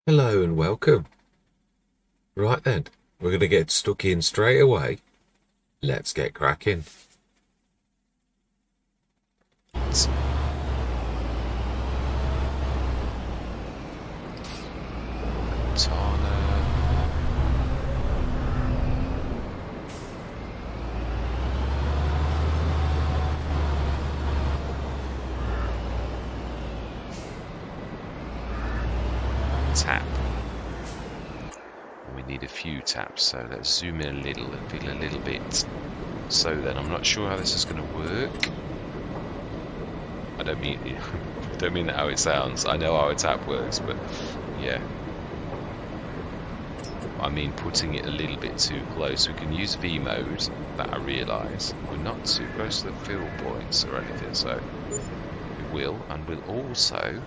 Hello and welcome. Right then, we're going to get stuck in straight away. Let's get cracking. Tap. We need a few taps, so let's zoom in a little and feel a little bit. So then, I'm not sure how this is going to work. I don't mean how it sounds. I know how a tap works, but yeah. I mean putting it a little bit too close. We can use V mode, that I realise. We're not too close to the fill points or anything, so we will. And we'll also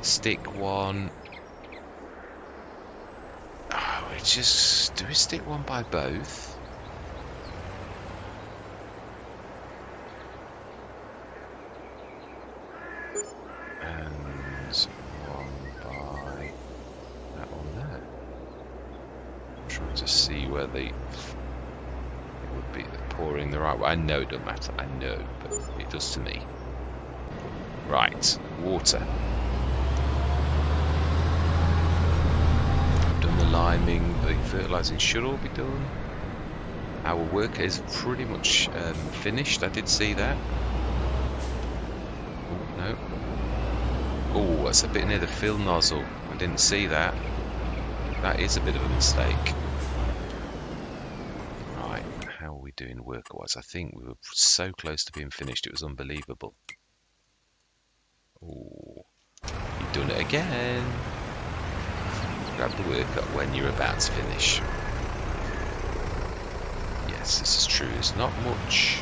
stick one. Do we stick one by both? And one by that one there. I'm trying to see where it would be pouring the right way. I know it doesn't matter, I know, but it does to me. Right, water. The liming, the fertilising should all be done. Our work is pretty much finished. I did see that. Oh, no. Oh, that's a bit near the fill nozzle. I didn't see that. That is a bit of a mistake. Right, how are we doing work-wise? I think we were so close to being finished, it was unbelievable. Oh, you've done it again. Grab the work up when you're about to finish. Yes, this is true. It's not much.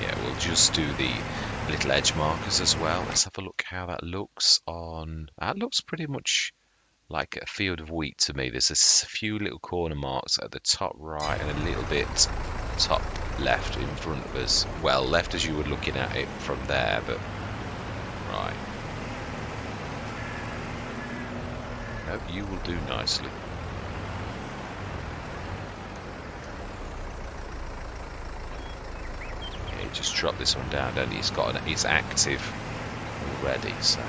Yeah, we'll just do the little edge markers as well. Let's have a look how that looks on. That looks pretty much like a field of wheat to me. There's a few little corner marks at the top right and a little bit top left in front of us. Well, left as you were looking at it from there, but right. Nope, you will do nicely. Yeah, you just drop this one down, don't you? It's active already, so.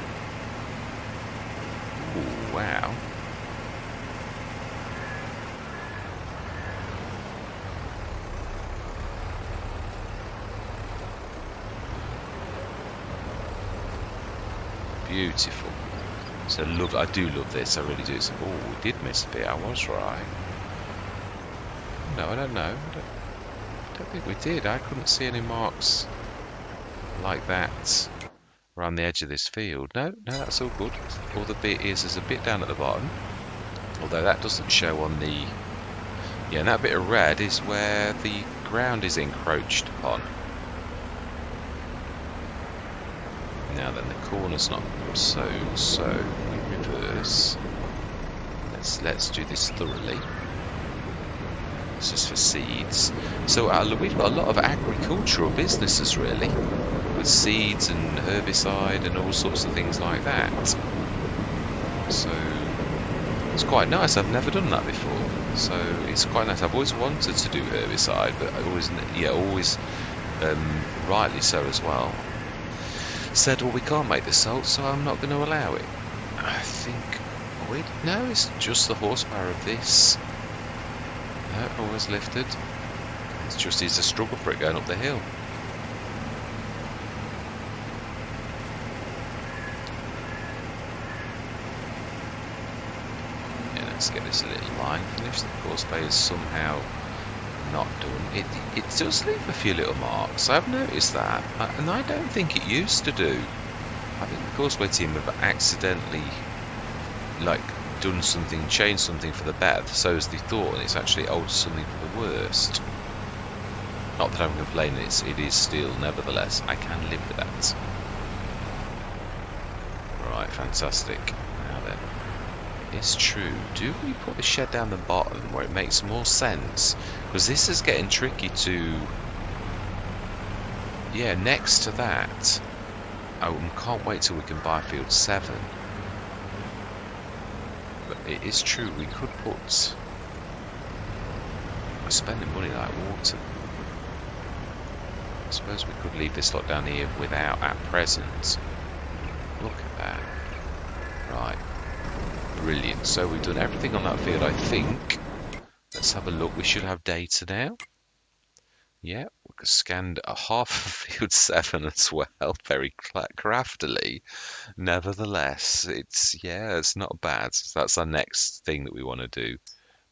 Ooh, wow. Beautiful. So I do love this, I really do. So, oh, we did miss a bit, I was right. No, I don't know. I don't think we did. I couldn't see any marks like that around the edge of this field. No, that's all good. All the bit is a bit down at the bottom. Although that doesn't show on the... Yeah, and that bit of red is where the ground is encroached upon. Now then, the corner's not so we reverse. Let's do this thoroughly. It's just for seeds. So we've got a lot of agricultural businesses really, with seeds and herbicide and all sorts of things like that. So it's quite nice. I've never done that before, so it's quite nice. I've always wanted to do herbicide, but I always rightly so as well. Said, well, we can't make the salt, so I'm not going to allow it. I think... No, it's just the horsepower of this. No, always lifted. It's a struggle for it going up the hill. Yeah, let's get this little line finished. The causeway is somehow not done. It does leave a few little marks. I've noticed that, and I don't think it used to do. I think the causeway team have accidentally changed something for the better, so as they thought, and it's actually altered something for the worst. Not that I'm complaining, it is still, nevertheless, I can live with that. Right, fantastic. Now then. It's true. Do we put the shed down the bottom where it makes more sense? Because this is getting tricky to yeah, next to that, I can't wait till we can buy field 7. But it is true, we could put... We're spending money like water. I suppose we could leave this lot down here without at present. Look at that. Right. Brilliant. So we've done everything on that field, I think. Let's have a look. We should have data now. Yeah, we could scan a half of field 7 as well, very craftily. Nevertheless, it's not bad. So that's our next thing that we want to do.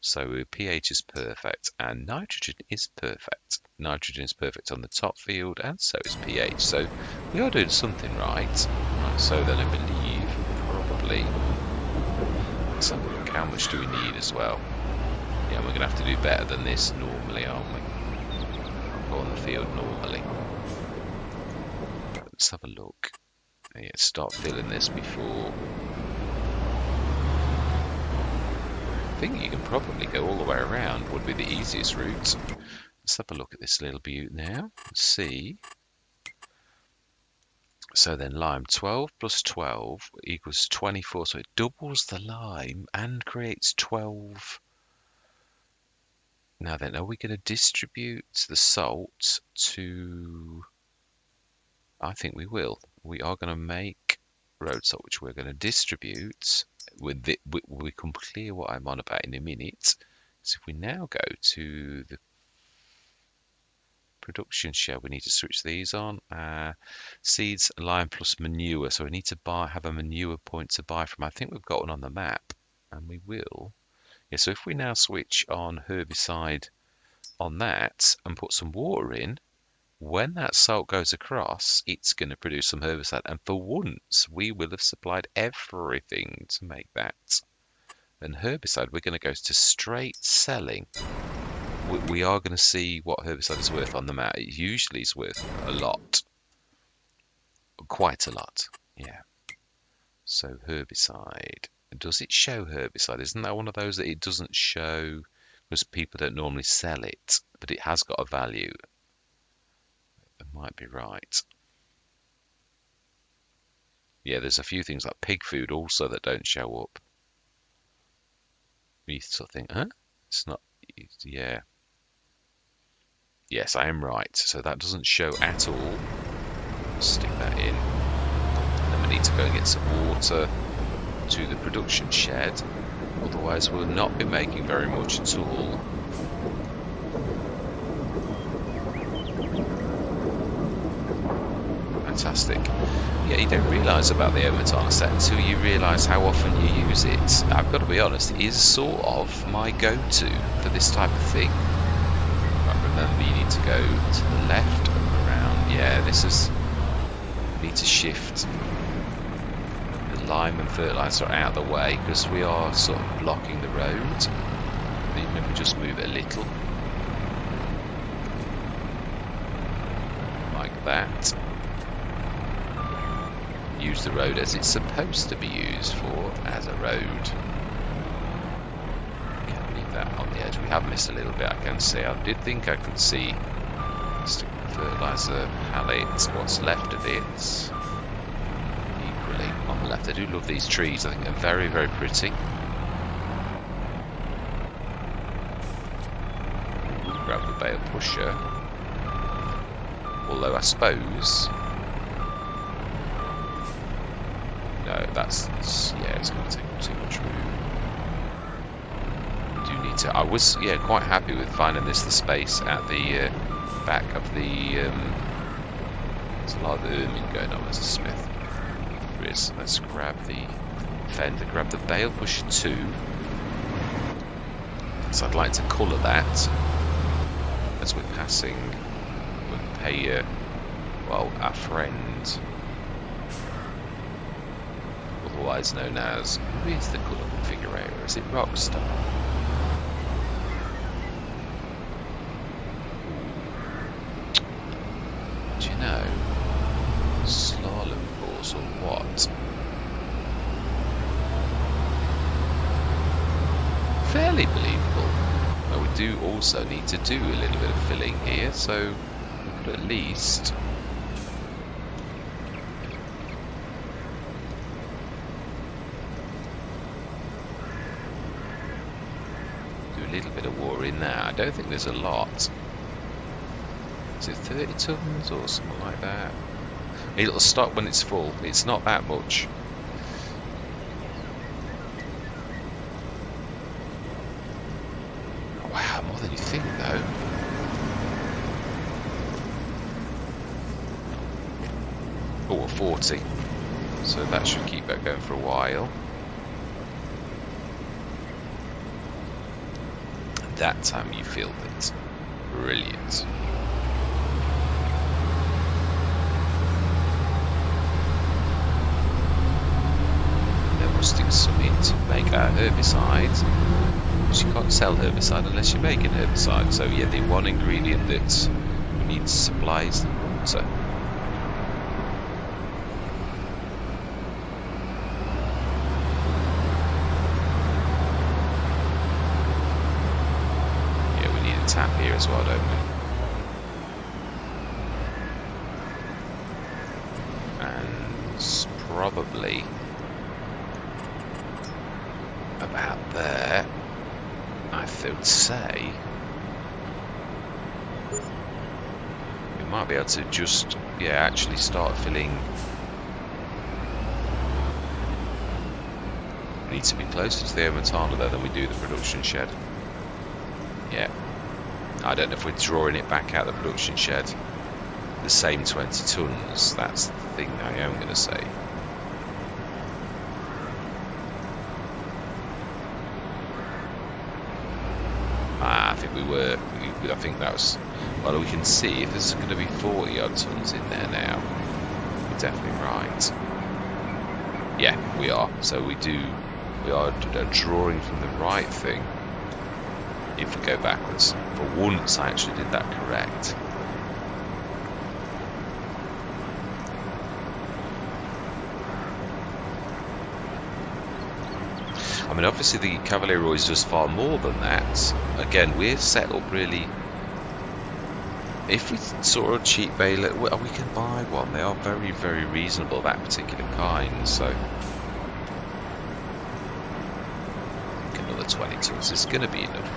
So pH is perfect and nitrogen is perfect. Nitrogen is perfect on the top field and so is pH. So we are doing something right. Right, so then I believe probably... Let's have a look. How much do we need as well? Yeah, we're going to have to do better than this normally, aren't we? Go on the field normally. Let's have a look. Yeah, start filling this before. I think you can probably go all the way around. Would be the easiest route. Let's have a look at this little butte now. Let's see. So then lime 12 plus 12 equals 24. So it doubles the lime and creates 12. Now then, are we going to distribute the salt to... I think we will. We are going to make road salt, which we're going to distribute. We become clear what I'm on about in a minute. So if we now go to the production shed, we need to switch these on. Seeds, lime plus manure. So we need to have a manure point to buy from. I think we've got one on the map, and we will. Yeah, so if we now switch on herbicide on that and put some water in, when that salt goes across, it's going to produce some herbicide. And for once, we will have supplied everything to make that. And herbicide, we're going to go to straight selling. We are going to see what herbicide is worth on the map. It usually is worth a lot. Quite a lot. Yeah. So herbicide. Does it show herbicide? Isn't that one of those that it doesn't show because people don't normally sell it, but it has got a value? It might be right. Yeah, there's a few things like pig food also that don't show up. You sort of think, huh? It's not, yeah. Yes, I am right. So that doesn't show at all. Stick that in. And then we need to go and get some water to the production shed, otherwise we'll not be making very much at all. Fantastic. Yeah, you don't realise about the Omaton set until you realise how often you use it. I've got to be honest, it is sort of my go-to for this type of thing. But remember, you need to go to the left and around. Yeah, this is... need to shift lime and fertilizer out of the way because we are sort of blocking the road. Even if we just move it a little, like that, use the road as it's supposed to be used for, as a road. Can't leave that on the edge. We have missed a little bit, I can see. I did think I could see fertilizer pallet, what's left of it. On the left, I do love these trees. I think they're very, very pretty. We'll grab the bale pusher. Although I suppose... No, yeah, it's going to take too much room. I do need to... I was, quite happy with finding the space at the back of the... there's a lot of ermine going on as a smith. Is. Let's grab the fender, grab the bale pusher 2. So I'd like to colour that as we're passing. We'll pay, our friend, otherwise known as, who is the colour configurator? Is it Rockstar? Do you know? Slalom course or what? Fairly believable. But we do also need to do a little bit of filling here, so we could at least little bit of water in there. I don't think there's a lot. Is it 30 tons or something like that? It'll stop when it's full. It's not that much. Wow, more than you think though. Oh, 40. So that should keep that going for a while. That time you filled it. Brilliant. Then we'll stick some in to make our herbicide. Because you can't sell herbicide unless you're making herbicide. So yeah, the one ingredient that we need to supply is the water. Tap here as well, don't we? And probably about there, I would say we might be able to just, yeah, actually start filling. We need to be closer to the Omatana though than we do the production shed. Yeah. I don't know if we're drawing it back out the production shed the same 20 tons. That's the thing I am going to say. I think we were. I think that was. Well, we can see if there's going to be 40 odd tons in there now. We're definitely right. Yeah, we are. So we are drawing from the right thing. If we go backwards. For once I actually did that correct. I mean obviously the Cavalier Royce does far more than that. Again, we're set up really. If we saw a cheap baler, we can buy one. They are very, very reasonable, that particular kind, so I think another 20 tons is going to be enough.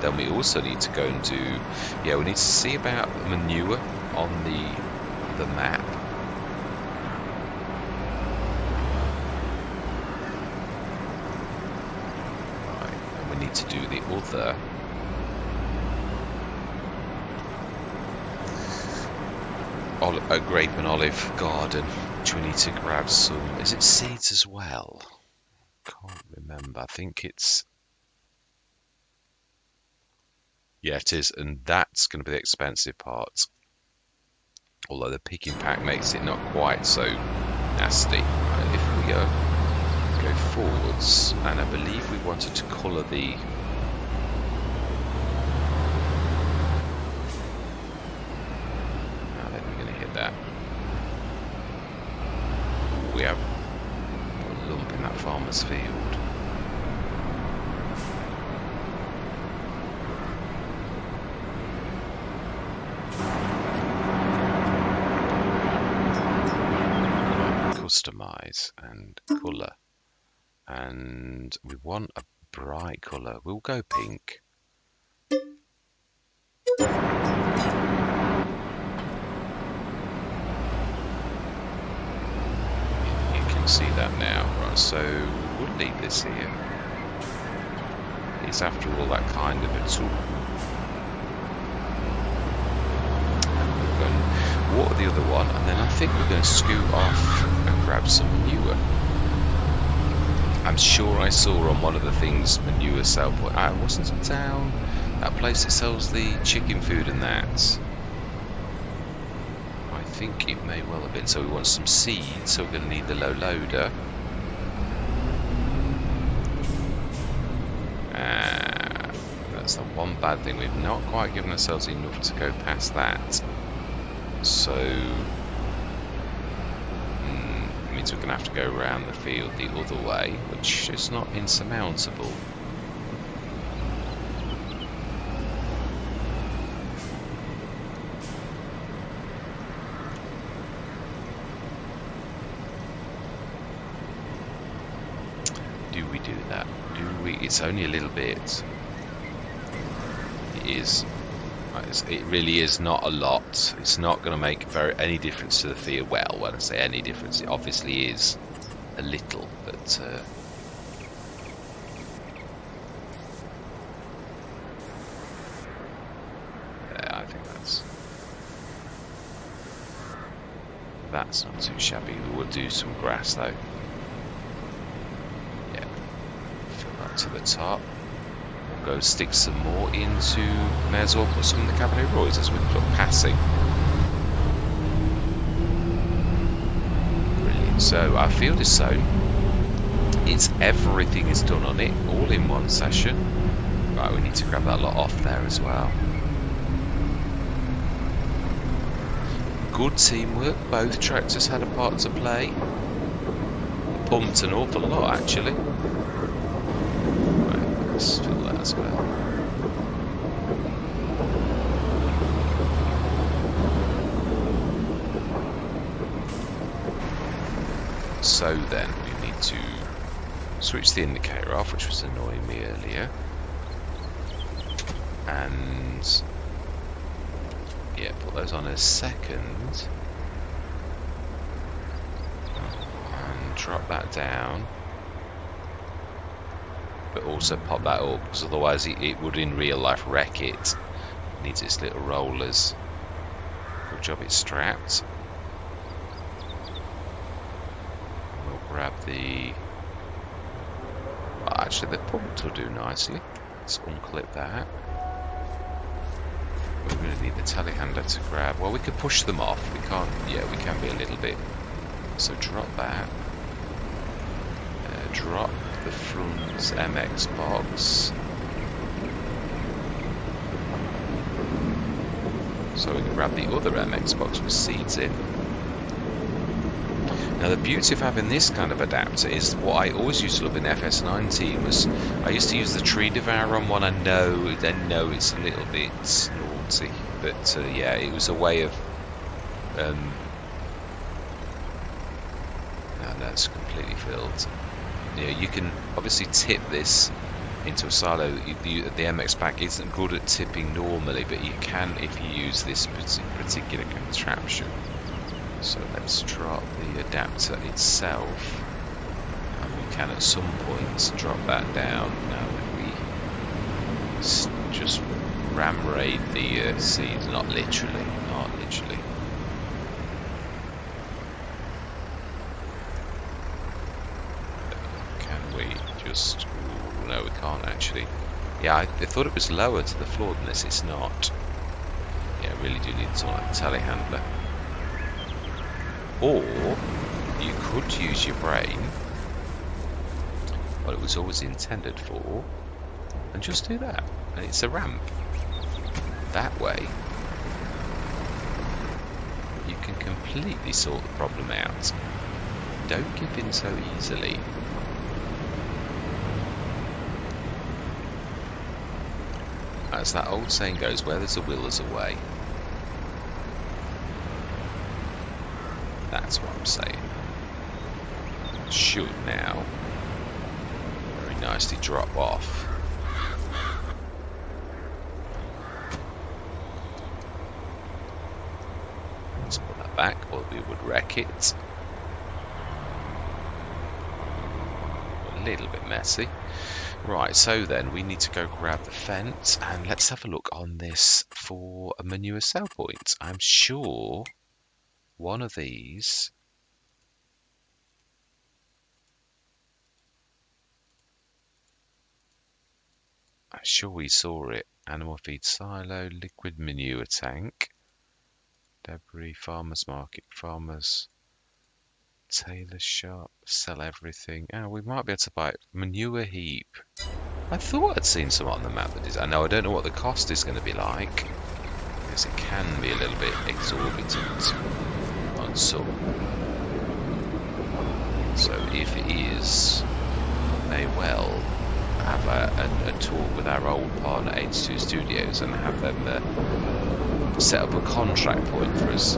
Then we also need to go and do, yeah, we need to see about manure on the map. Right, and we need to do the other. A grape and olive garden, which we need to grab some. Is it seeds as well? Can't remember. I think it's. Yeah, it is, and that's going to be the expensive part. Although the picking pack makes it not quite so nasty. Right, if we go forwards, and I believe we wanted to colour the. Now then, we're going to hit that. We have a lump in that farmer's field. Customize and colour, and we want a bright colour. We'll go pink. You can see that now, right? So we'll leave this here. It's after all that kind of a tool. Water the other one, and then I think we're going to scoot off and grab some manure. I'm sure I saw on one of the things manure sell point. Wasn't it down that place that sells the chicken food and that? I think it may well have been. So we want some seeds, so we're going to need the low loader. That's the one bad thing. We've not quite given ourselves enough to go past that. So means we're going to have to go around the field the other way, which is not insurmountable. Do we do that? Do we it's only a little bit. It is. It really is not a lot. It's not going to make any difference to the field. Well, when I say any difference, it obviously is a little, but yeah, I think that's not too shabby. We will do some grass though. Yeah, fill that to the top. Go stick some more into, may as well put some in the Cabernet Roys as we look passing. Brilliant. So our field is sown. Everything is done on it, all in one session. Right, we need to grab that lot off there as well. Good teamwork, both tractors had a part to play. Pumped an awful lot actually. Right, let's fill that as well. So then we need to switch the indicator off, which was annoying me earlier. And yeah, put those on a second. And drop that down. But also pop that up, because otherwise it would in real life wreck it. It needs its little rollers. Good job it's strapped. We'll grab the... Well, actually the pump will do nicely. Let's unclip that. We're going to need the telehandler to grab. Well, we could push them off. We can't. Yeah, we can be a little bit. So drop that. Drop the front MX box. So we can grab the other MX box with seeds in. Now the beauty of having this kind of adapter is what I always used to love in FS19 was I used to use the tree devourer on one. I know it's a little bit naughty, but yeah, it was a way of no, it's completely filled. You know, you can obviously tip this into a silo. The MX pack isn't good at tipping normally, but you can if you use this particular contraption. So let's drop the adapter itself, and we can at some point drop that down. Now that we just ram raid the seeds, not literally. Can we just? Ooh, no, we can't actually. Yeah, I thought it was lower to the floor than this. It's not. Yeah, I really do need something like a telehandler. Or you could use your brain, what it was always intended for, and just do that. And it's a ramp. That way, you can completely sort the problem out. Don't give in so easily. As that old saying goes, where there's a will, there's a way. That's what I'm saying. Should now very nicely drop off. Let's put that back, or we would wreck it. A little bit messy. Right, so then we need to go grab the fence, and let's have a look on this for a manure sell point. I'm sure one of these I'm sure we saw it. Animal feed silo, liquid manure tank, debris, farmers market, farmers tailor shop, sell everything. Oh, we might be able to buy it. Manure heap. I thought I'd seen some on the map that is. I know I don't know what the cost is going to be like, because it can be a little bit exorbitant on some. So if it is, may well have a talk with our old partner 82 Studios and have them set up a contract point for us.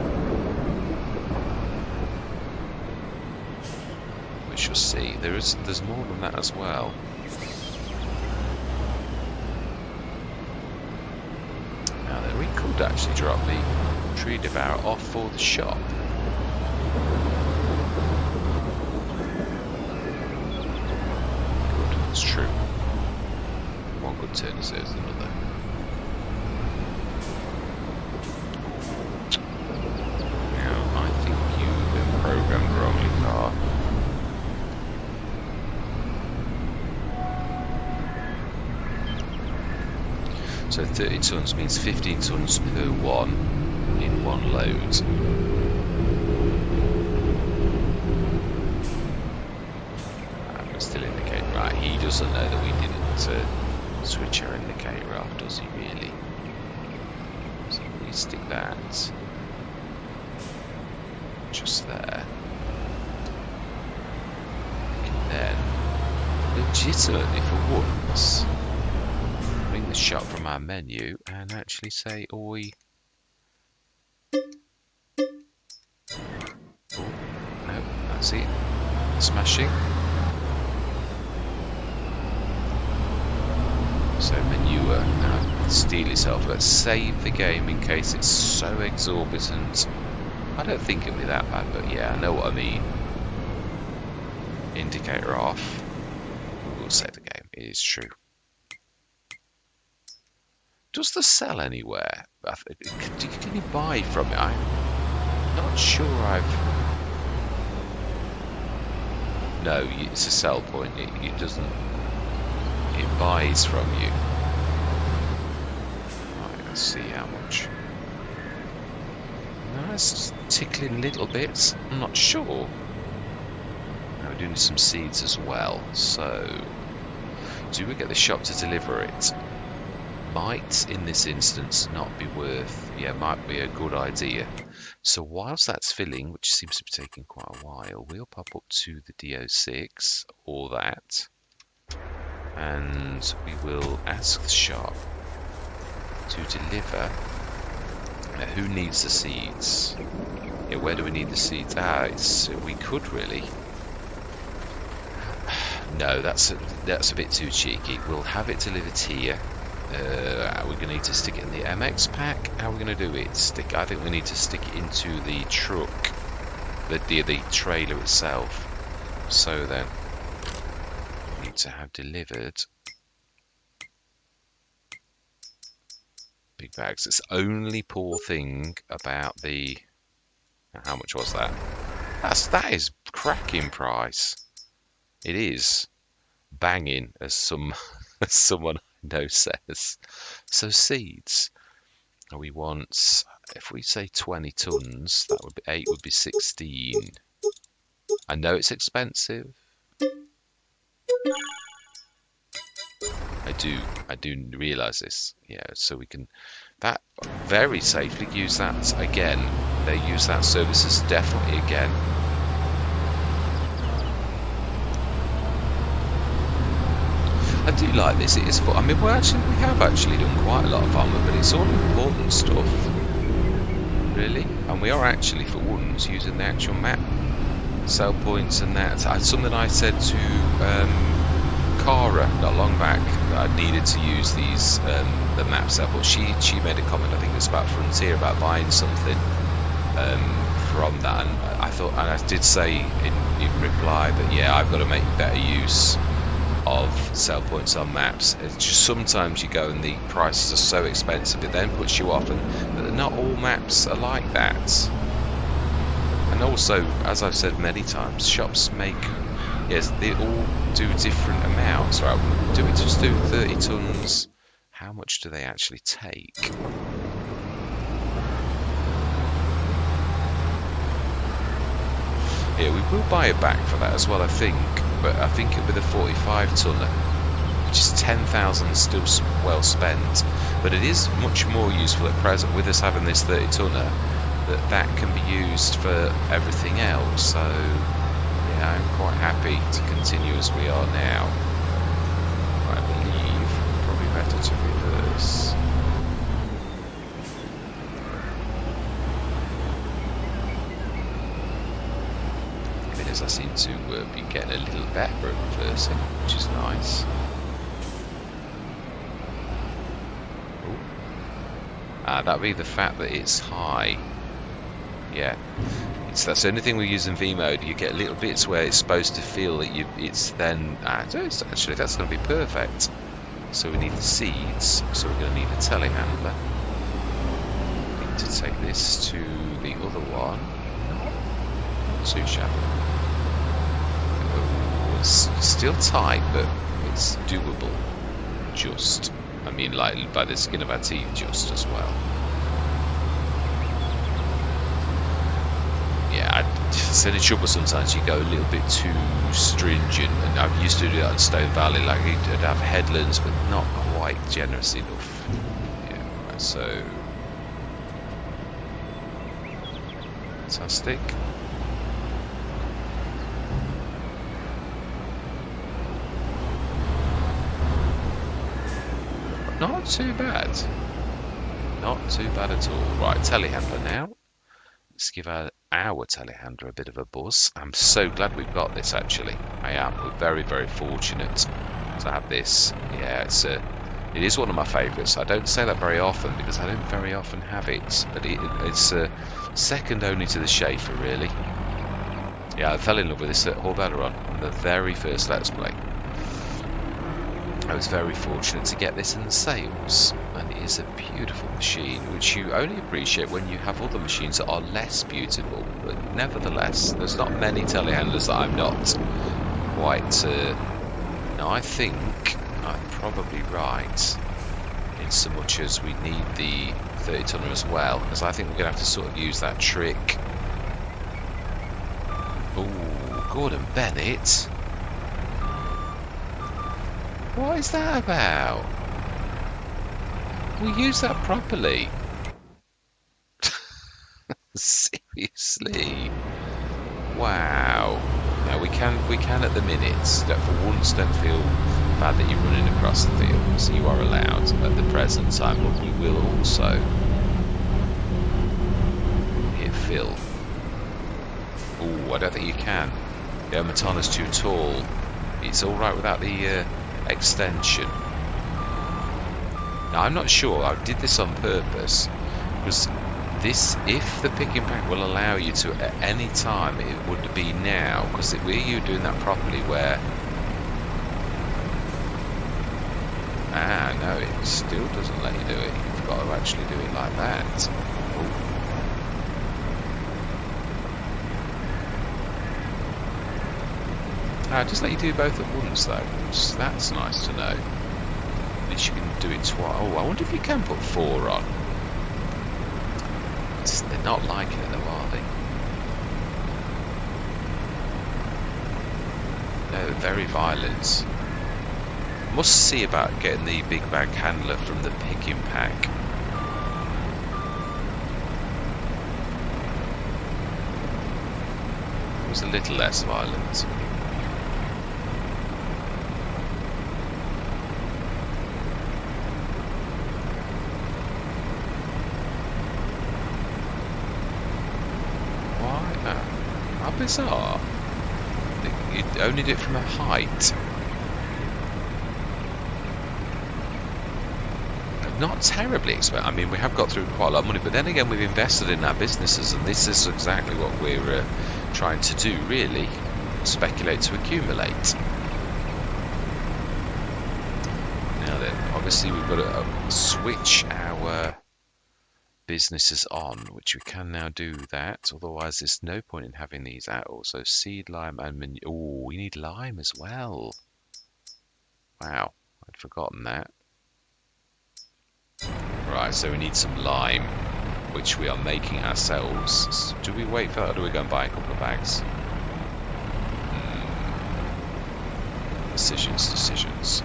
We shall see. There's more than that as well. could actually drop the tree devourer off for the shop. Good, it's true. One good turn deserves another. Now, I think you've been programmed wrongly, car. So 30 tons means 15 tons per one in one load. I'm still indicating, right, he doesn't know that we didn't switch our indicator off, does he really? So we stick that just there. And then, legitimately for once, bring the shop from our menu and actually say, oi. Oh, no, that's it. Smashing. So manure, now steel itself. Let's save the game in case it's so exorbitant. I don't think it'll be that bad, but yeah, I know what I mean. Indicator off. We'll save the game, it is true. Does this sell anywhere? Can you buy from it? I'm not sure No, it's a sell point. It doesn't... It buys from you. Right, let's see how much. No, it's tickling little bits. I'm not sure. Now we're doing some seeds as well. So, do we get the shop to deliver it? Might, in this instance, not be worth... Yeah, might be a good idea. So whilst that's filling, which seems to be taking quite a while, we'll pop up to the DO6, or that. And we will ask the shop to deliver. Now, who needs the seeds? Yeah, where do we need the seeds? We could really. No, that's a bit too cheeky. We'll have it delivered here. Are we going to need to stick it in the MX pack? How are we going to do it? I think we need to stick it into the truck, the trailer itself. So then, we need to have delivered big bags. It's the only poor thing about the... How much was that? That is cracking price. It is banging, as someone I know says. So seeds. We want, if we say 20 tons, that would be 8 would be 16. I know it's expensive. I do realise this. Yeah, so we can that very safely use that again. They use that services definitely again. I do like this. It is fun. I mean, we have actually done quite a lot of armour, but it's all important stuff, really. And we are actually, for once, using the actual map sell points and that. Something I said to Cara not long back that I needed to use these the map sell points. She made a comment. I think it's about Frontier, about buying something from that, and I thought, and I did say in reply that yeah, I've got to make better use of sell points on maps. It's just sometimes you go and the prices are so expensive it then puts you off, and not all maps are like that. And also, as I've said many times, shops make, yes, they all do different amounts, right? Do we just do 30 tons? How much do they actually take? Yeah, we will buy it back for that as well, I think. But I think it'll be the 45 tonner, which is 10,000 still well spent. But it is much more useful at present with us having this 30 tonner that can be used for everything else. So yeah, I'm quite happy to continue as we are now. I believe probably better to reverse. I seem to be getting a little better at reversing, which is nice. Ooh. That'd be the fact that it's high. Yeah. That's the only thing we use in V mode. You get little bits where it's supposed to feel that it's then... actually, that's going to be perfect. So we need the seeds. So we're going to need a telehandler. We need to take this to the other one. Not too shabby. Oh, it's still tight, but it's doable. Just. I mean, like, by the skin of our teeth, just as well. Yeah, it's any trouble sometimes you go a little bit too stringent, and I used to do that in Stone Valley, like you'd have headlands but not quite generous enough. Yeah, so fantastic. Not too bad. Not too bad at all. Right, telehandler now. Let's give our telehandler a bit of a buzz. I'm so glad we've got this, actually. I am. We're very, very fortunate to have this. Yeah, it is one of my favourites. I don't say that very often because I don't very often have it, but it's second only to the Schaefer, really. Yeah, I fell in love with this at Horveleron on the very first Let's Play. I was very fortunate to get this in the sales, and it is a beautiful machine, which you only appreciate when you have other machines that are less beautiful. But nevertheless, there's not many telehandlers that I'm not quite... Now, I think I'm probably right in so much as we need the 30-tonner as well, because I think we're going to have to sort of use that trick. Oh, Gordon Bennett. What is that about? We use that properly. Seriously. Wow. Now we can at the minute. For once, don't feel bad that you're running across the field. So you are allowed at the present time, but we will also hit Phil. Oh, I don't think you can. Yeah, Matana's too tall. It's all right without the extension. Now I'm not sure. I did this on purpose because this, if the pick and pack will allow you to at any time, it would be now, because we're you doing that properly where no, it still doesn't let you do it. You've got to actually do it like that. Just let you do both at once, though. That's nice to know. At least you can do it twice. Oh, I wonder if you can put 4 on. They're not liking it, though, are they? No, they're very violent. Must see about getting the big bag handler from the picking pack. It was a little less violent. Bizarre. You only do it from a height. Not terribly expensive. I mean, we have got through quite a lot of money, but then again, we've invested in our businesses, and this is exactly what we're trying to do, really. Speculate to accumulate. Now then, obviously we've got to switch our businesses on, which we can now do that, otherwise there's no point in having these at all. So seed, lime and manure. Oh, we need lime as well. Wow, I'd forgotten that. Right, so we need some lime, which we are making ourselves. Do we wait for that, or do we go and buy a couple of bags? Decisions.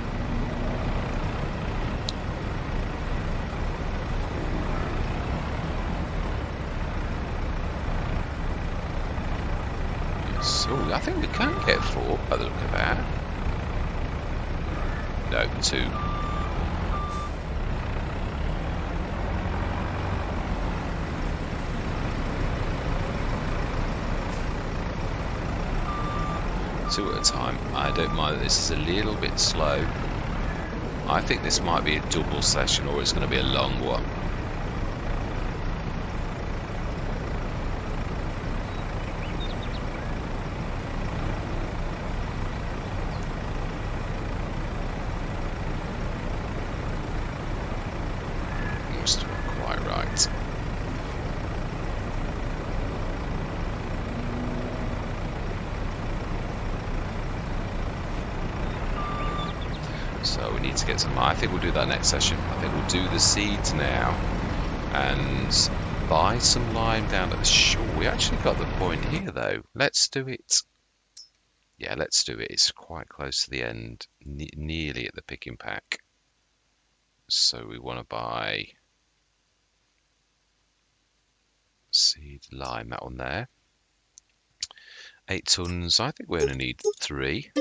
So I think we can get 4 by the look of that. No, 2. Two at a time. I don't mind that this is a little bit slow. I think this might be a double session, or it's going to be a long one. Right. So we need to get some. I think we'll do that next session. I think we'll do the seeds now and buy some lime down at the shore. We actually got the point here though. Let's do it. Yeah, let's do it. It's quite close to the end, nearly at the picking pack. So we want to buy seed lime, that one there. 8 tons. I think we only need 3.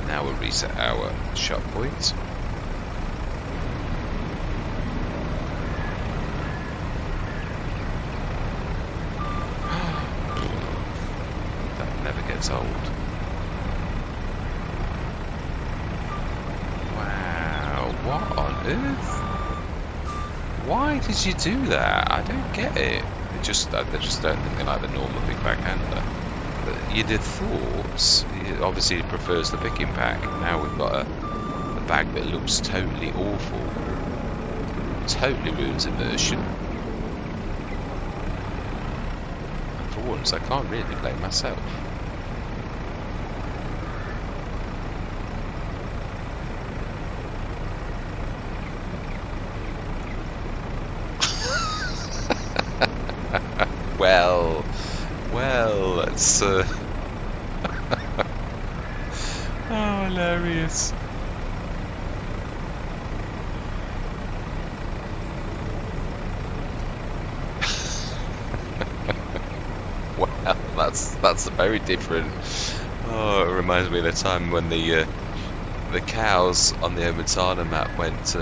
Now we'll reset our shot point. That never gets old. Wow, what on earth? Why did you do that? I don't get it. They just don't think they like the normal big backhander. But you'd have thought, obviously it prefers the picking pack. Now we've got a bag that looks totally awful. Totally ruins immersion. And for once, I can't really blame myself. Well, that's oh, hilarious. Well, that's very different. Oh, it reminds me of the time when the cows on the Omatana map went.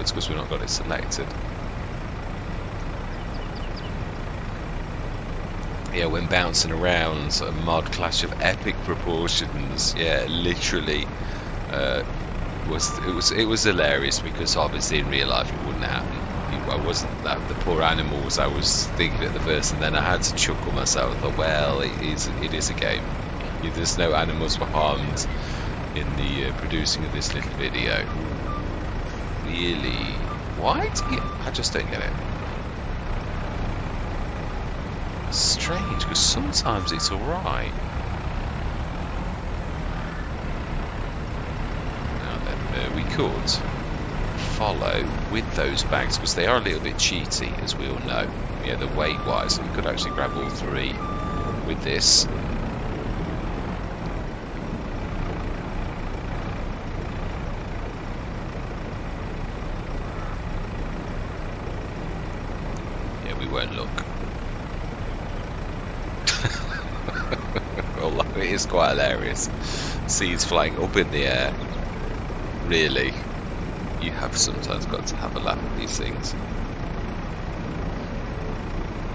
It's because we've not got it selected. Yeah, when bouncing around, sort of mod clash of epic proportions. Yeah, literally, it was hilarious because obviously in real life it wouldn't happen. I wasn't that the poor animals. I was thinking at the first, and then I had to chuckle myself. I thought, well, it is a game. There's no animals were harmed in the producing of this little video. Really? Why? I just don't get it. Strange, because sometimes it's alright. Now then, we could follow with those bags, because they are a little bit cheaty, as we all know. Yeah, the weight-wise, we could actually grab all 3 with this. Won't look. Although it is quite hilarious. Seeds flying up in the air. Really, you have sometimes got to have a laugh at these things.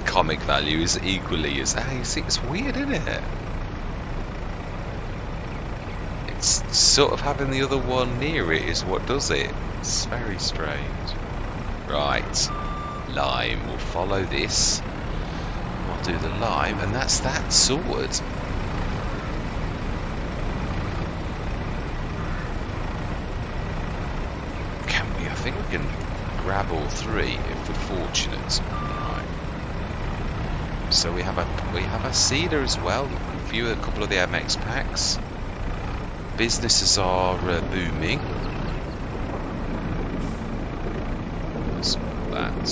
Comic value is equally as... you see, it's weird, isn't it? It's sort of having the other one near it is what does it. It's very strange. Right. Lime, we'll follow this. We'll do the lime, and that's that sorted. Can we? I think we can grab all 3 if we're fortunate. Right. So we have a seeder as well. View a couple of the MX packs. Businesses are booming. That.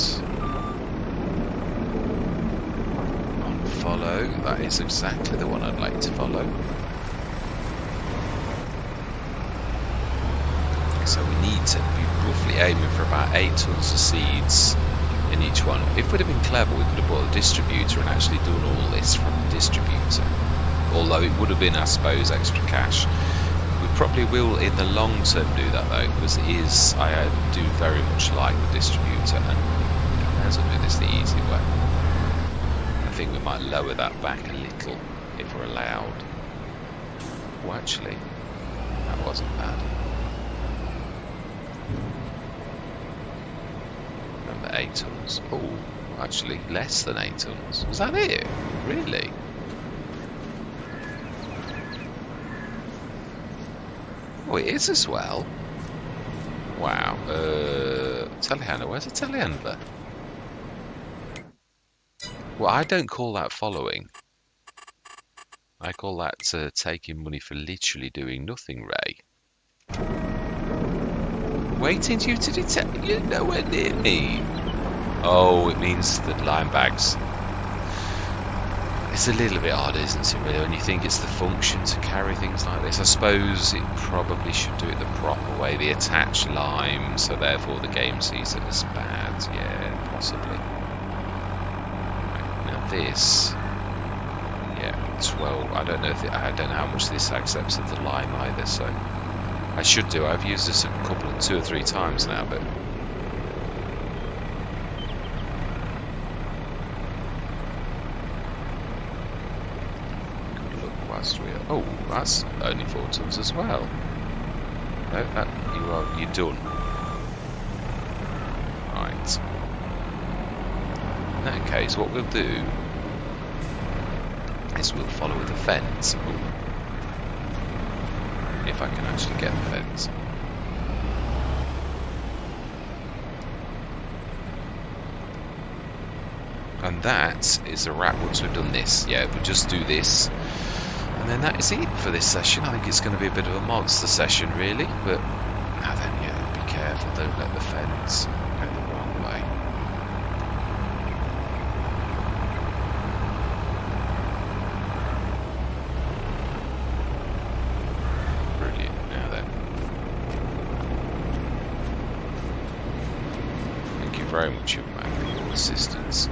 Follow, that is exactly the one I'd like to follow. So we need to be roughly aiming for about 8 tons of seeds in each one. If we'd have been clever, we could have bought a distributor and actually done all this from the distributor. Although it would have been, I suppose, extra cash. We probably will in the long term do that though, because I do very much like the distributor, and I may as well do this the easy way. I think we might lower that back a little if we're allowed. Oh, actually, that wasn't bad. Remember 8 tons. Oh, actually less than 8 tons. Was that it? Really? Oh, it is as well. Wow. Telehandler. Where's a telehandler? Well, I don't call that following. I call that taking money for literally doing nothing, Ray. Waiting for you to detect. You're nowhere near me. Oh, it means the lime bags. It's a little bit odd, isn't it, really, when you think it's the function to carry things like this. I suppose it probably should do it the proper way, the attached lime, so therefore the game sees it as bad. Yeah, possibly. Right, now this, yeah, 12. I don't know I don't know how much this accepts of the lime either, so I should do. I've used this two or three times now, but oh, that's only 4 tons as well. No, you're done. Right. In that case, what we'll do is we'll follow the fence. Ooh. If I can actually get the fence. And that is a wrap once we've done this. Yeah, we'll just do this. And then that is it for this session. I think it's going to be a bit of a monster session, really. But now then, yeah, be careful. Don't let the fence go the wrong way. Brilliant. Now then. Thank you very much, young man, for your assistance.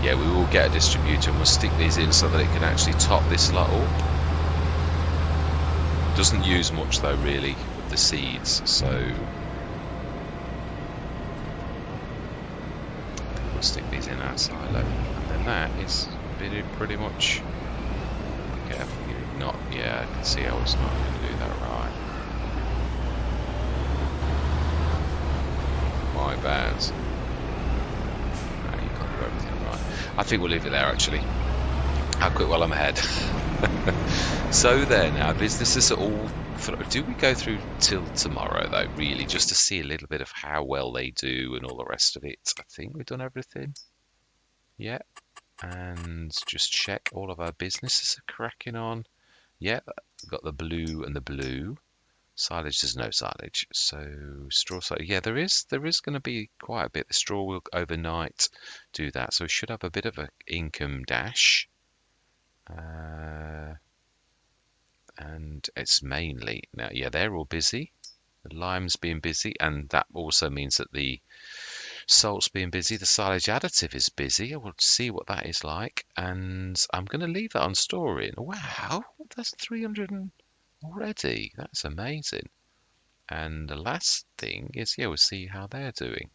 Yeah, we will get a distributor and we'll stick these in so that it can actually top this lot up. Doesn't use much though, really, with the seeds, so we'll stick these in our silo. And then that is pretty much. Be careful, you're not. Yeah, I can see how it's not going to do that right. My bad. I think we'll leave it there, actually. How quick while I'm ahead. So then, our businesses are all through. Do we go through till tomorrow, though, really, just to see a little bit of how well they do and all the rest of it? I think we've done everything. Yeah. And just check all of our businesses are cracking on. Yeah, got the blue and the blue. Silage, there's no silage. So straw silage, yeah, there is going to be quite a bit. The straw will overnight do that, so we should have a bit of an income dash. And it's mainly now, yeah, they're all busy. The lime's being busy, and that also means that the salt's being busy. The silage additive is busy. I will see what that is like, and I'm going to leave that on storing. Wow, that's 300 already. That's amazing. And the last thing is, yeah, we'll see how they're doing.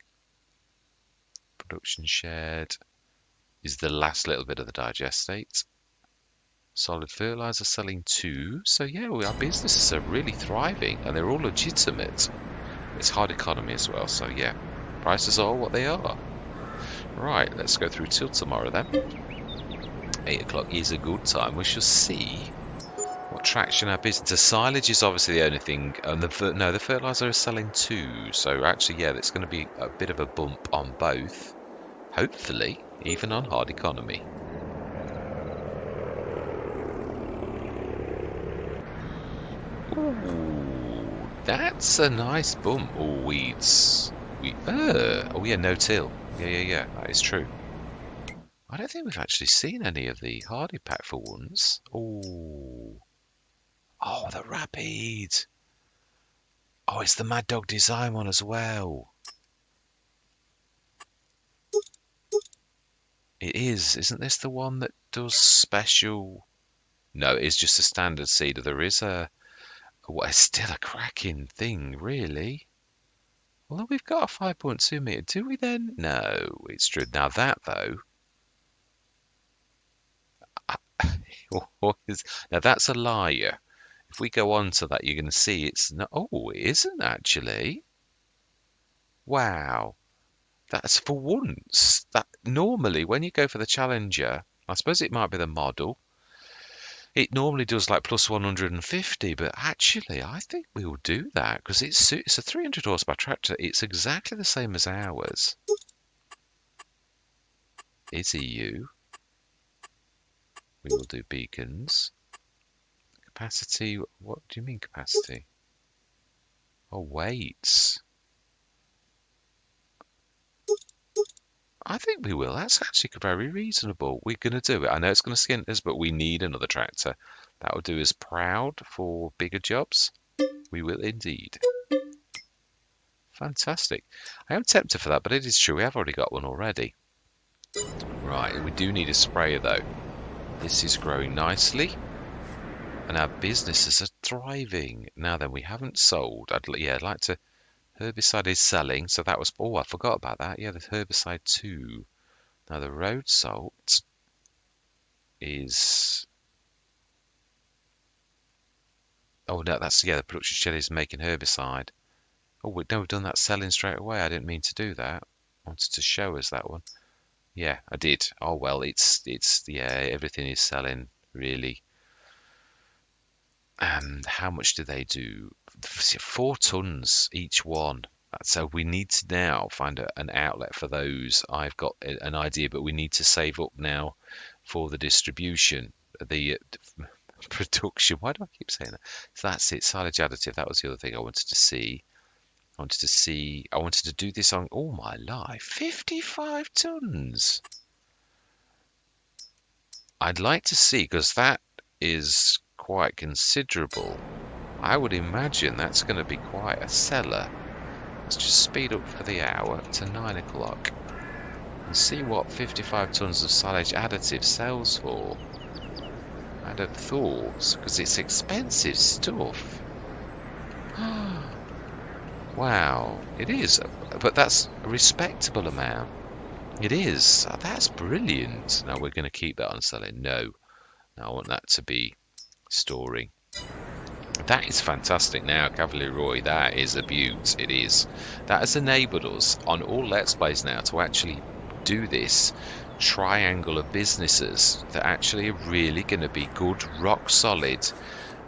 Production shared is the last little bit of the digestate. Solid fertilizer selling too. So yeah, our businesses are really thriving and they're all legitimate. It's hard economy as well. So yeah, prices are what they are. Right, let's go through till tomorrow then. 8 o'clock is a good time. We shall see what traction our business. The silage is obviously the only thing, and the fertilizer is selling too. So actually, yeah, it's going to be a bit of a bump on both. Hopefully, even on hard economy. Ooh, that's a nice bump. Oh, weeds. Oh yeah, no till. Yeah. That is true. I don't think we've actually seen any of the hardy pack for once. Oh. Oh, the rapid. Oh, it's the Mad Dog design one as well. It is. Isn't this the one that does special? No, it is just a standard seeder. There is it's still a cracking thing, really. Although we've got a 5.2 meter, do we then? No, it's true. Now that though, now that's a liar. If we go on to that, you're going to see it's not. Oh, it isn't actually. Wow. That's for once. That normally when you go for the Challenger, I suppose it might be the model. It normally does like plus 150, but actually I think we will do that because it's a 300 horsepower tractor. It's exactly the same as ours. Is EU. We will do beacons. Capacity. What do you mean capacity? Oh, weights. I think we will. That's actually very reasonable. We're going to do it. I know it's going to skint us, but we need another tractor. That will do us proud for bigger jobs. We will indeed. Fantastic. I am tempted for that, but it is true. We have already got one already. Right, we do need a sprayer though. This is growing nicely. And our businesses are thriving. Now then, we haven't sold. I'd like to... Herbicide is selling, so that was... Oh, I forgot about that. Yeah, the herbicide too. Now the road salt is... Oh, no, that's... Yeah, the production shed is making herbicide. Oh, no, we've done that selling straight away. I didn't mean to do that. I wanted to show us that one. Yeah, I did. Oh, well, yeah, everything is selling, really. And how much do they do? 4 tons each one. So we need to now find an outlet for those. I've got an idea, but we need to save up now for the distribution, the production. Why do I keep saying that? So that's it. Silage additive. That was the other thing I wanted to see. I wanted to do this on all my life. 55 tons. I'd like to see, because that is quite considerable. I would imagine that's going to be quite a seller. Let's just speed up for the hour to 9 o'clock and see what 55 tons of silage additive sells for. I'd have thought, because it's expensive stuff. Wow, it is, but that's a respectable amount. It is. That's brilliant. Now we're going to keep that on selling. No, I want that to be storing. That is fantastic now, Cavalier Roy. That is a beaut. It is. That has enabled us on all Let's Plays now to actually do this triangle of businesses that actually are really going to be good, rock solid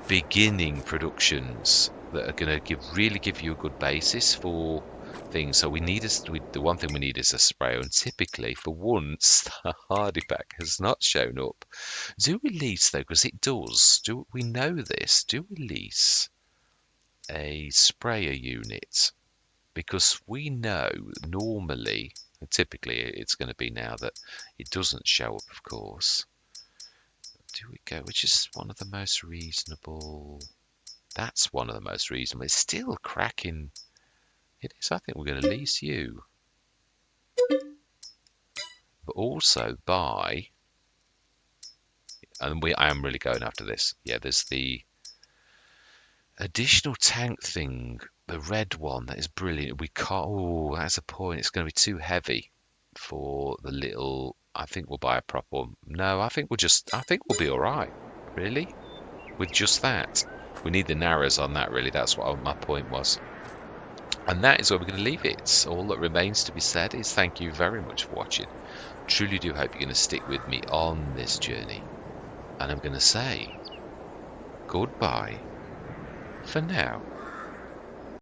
beginning productions that are going to really give you a good basis for things. So the one thing we need is a sprayer, and typically for once the Hardyback has not shown up. Do we lease though, because it does, we know this, do we lease a sprayer unit? Because we know normally, typically it's going to be now that it doesn't show up, of course. Do we go, which is one of the most reasonable? That's one of the most reasonable. It's still cracking. It is. I think we're going to lease you. But also buy, and I am really going after this. Yeah, there's the additional tank thing, the red one. That is brilliant. We can't. Oh, that's a point. It's going to be too heavy for the little. I think we'll buy a proper one. No, I think we'll be all right. Really, with just that. We need the narrows on that. Really, that's what my point was. And that is where we're going to leave it. All that remains to be said is thank you very much for watching. Truly do hope you're going to stick with me on this journey. And I'm going to say goodbye for now.